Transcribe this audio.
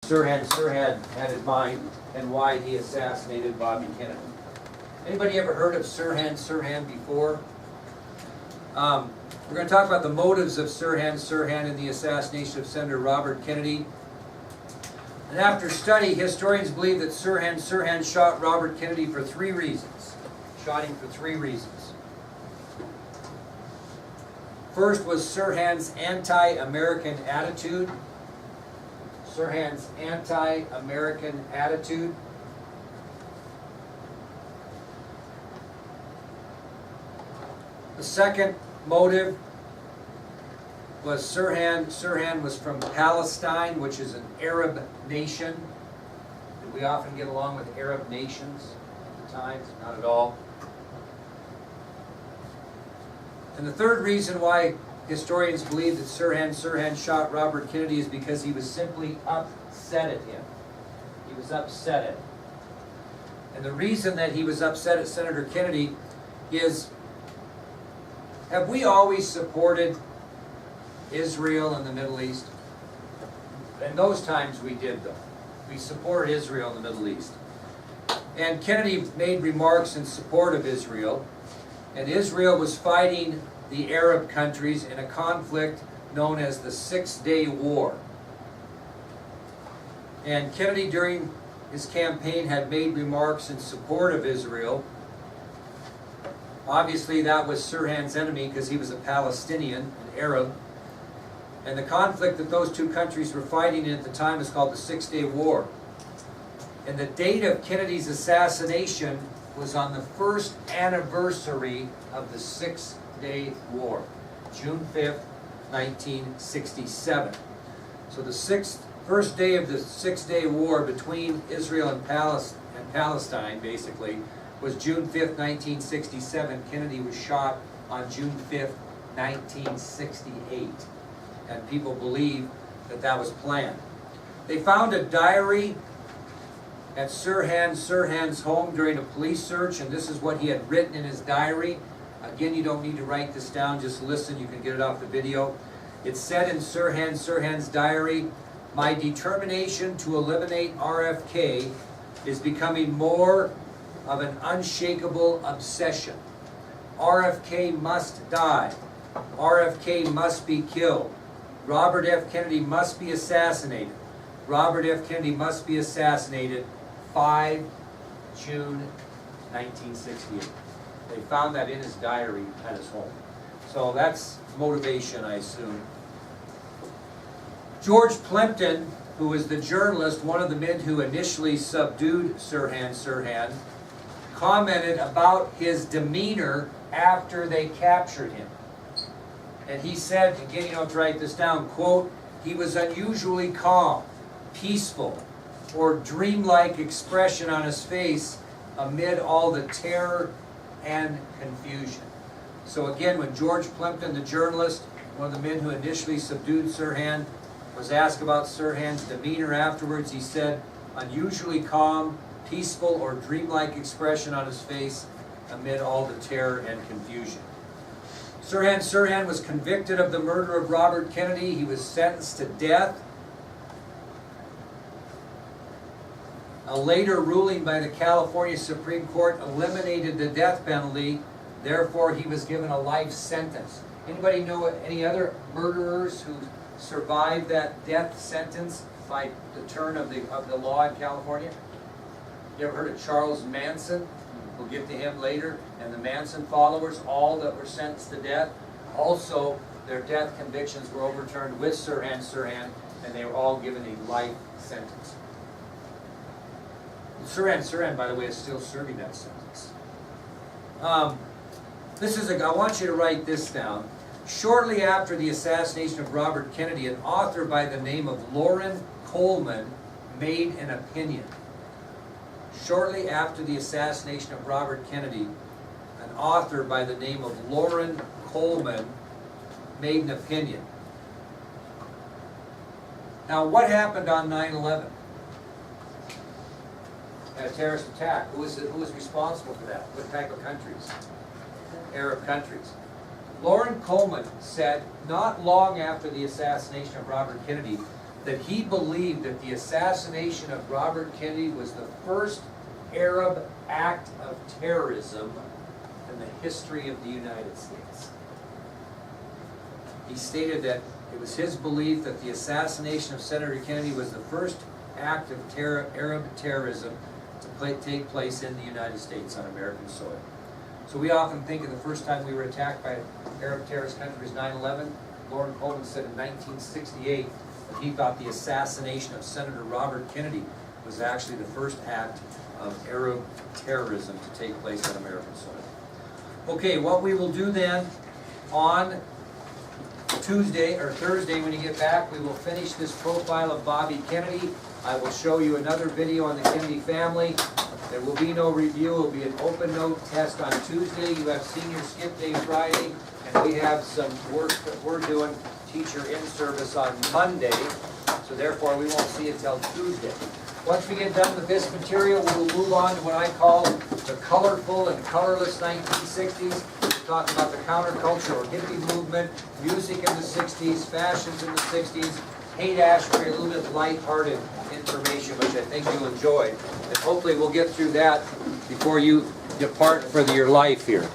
Sirhan had in mind and why he assassinated Bobby Kennedy. Anybody ever heard of Sirhan before? We're going to talk about the motives of Sirhan in the assassination of Senator Robert Kennedy. And after study, historians believe that Sirhan shot Robert Kennedy for 3 reasons. Shot him for 3 reasons. First was Sirhan's anti-American attitude. Sirhan's anti-American attitude. The second motive was Sirhan was from Palestine, which is an Arab nation. Did we often get along with Arab nations at times? Not at all. And the third reason why historians believe that Sirhan shot Robert Kennedy is because he was simply upset at him. He was upset at him. And the reason that he was upset at Senator Kennedy is, have we always supported Israel in the Middle East? In those times we did, though. We supported Israel in the Middle East. And Kennedy made remarks in support of Israel. And Israel was fighting the Arab countries in a conflict known as the 6-Day War. And Kennedy, during his campaign, had made remarks in support of Israel. Obviously, that was Sirhan's enemy because he was a Palestinian, an Arab. And the conflict that those two countries were fighting in at the time is called the 6-Day War. And the date of Kennedy's assassination was on the first anniversary of the 6-Day War, June 5th, 1967. So the first day of the 6-Day War between Israel and Palestine, basically, was June 5th, 1967. Kennedy was shot on June 5th, 1968. And people believe that that was planned. They found a diary at Sirhan's home during a police search, and this is what he had written in his diary. Again, you don't need to write this down, just listen, you can get it off the video. It said in Sirhan's diary, "My determination to eliminate RFK is becoming more of an unshakable obsession. RFK must die. RFK must be killed. Robert F. Kennedy must be assassinated. Robert F. Kennedy must be assassinated. 5 June 1968. They found that in his diary at his home. So that's motivation, I assume. George Plimpton, who was the journalist, one of the men who initially subdued Sirhan, commented about his demeanor after they captured him. And he said, again, you don't have to write this down, quote, "He was unusually calm, peaceful, or dreamlike expression on his face amid all the terror and confusion." So again, when George Plimpton, the journalist, one of the men who initially subdued Sirhan, was asked about Sirhan's demeanor afterwards, he said, "Unusually calm, peaceful, or dreamlike expression on his face amid all the terror and confusion." Sirhan was convicted of the murder of Robert Kennedy. He was sentenced to death. A later ruling by the California Supreme Court eliminated the death penalty. Therefore, he was given a life sentence. Anybody know any other murderers who survived that death sentence by the turn of the law in California? You ever heard of Charles Manson? We'll get to him later. And the Manson followers, all that were sentenced to death, also their death convictions were overturned with Sirhan, and they were all given a life sentence. Sirhan, by the way, is still serving that sentence. I want you to write this down. Shortly after the assassination of Robert Kennedy, an author by the name of Loren Coleman made an opinion. Shortly after the assassination of Robert Kennedy, an author by the name of Loren Coleman made an opinion. Now, what happened on 9/11? A terrorist attack. Who was responsible for that? What type of countries? Arab countries. Loren Coleman said, not long after the assassination of Robert Kennedy, that he believed that the assassination of Robert Kennedy was the first Arab act of terrorism in the history of the United States. He stated that it was his belief that the assassination of Senator Kennedy was the first act of Arab terrorism to take place in the United States on American soil. So we often think of the first time we were attacked by an Arab terrorist country was 9/11. Lauren Coleman said in 1968 that he thought the assassination of Senator Robert Kennedy was actually the first act of Arab terrorism to take place on American soil. Okay, what we will do then on Tuesday or Thursday when you get back, we will finish this profile of Bobby Kennedy. I will show you another video on the Kennedy family. There will be no review. It will be an open note test on Tuesday. You have senior skip day Friday, and we have some work that we're doing, teacher in service on Monday. So therefore, we won't see it until Tuesday. Once we get done with this material, we will move on to what I call the colorful and colorless 1960s. We'll talk about the counterculture or hippie movement, music in the 60s, fashions in the 60s, Haight-Ashbury, a little bit lighthearted information, which I think you'll enjoy. And hopefully we'll get through that before you depart for your life here.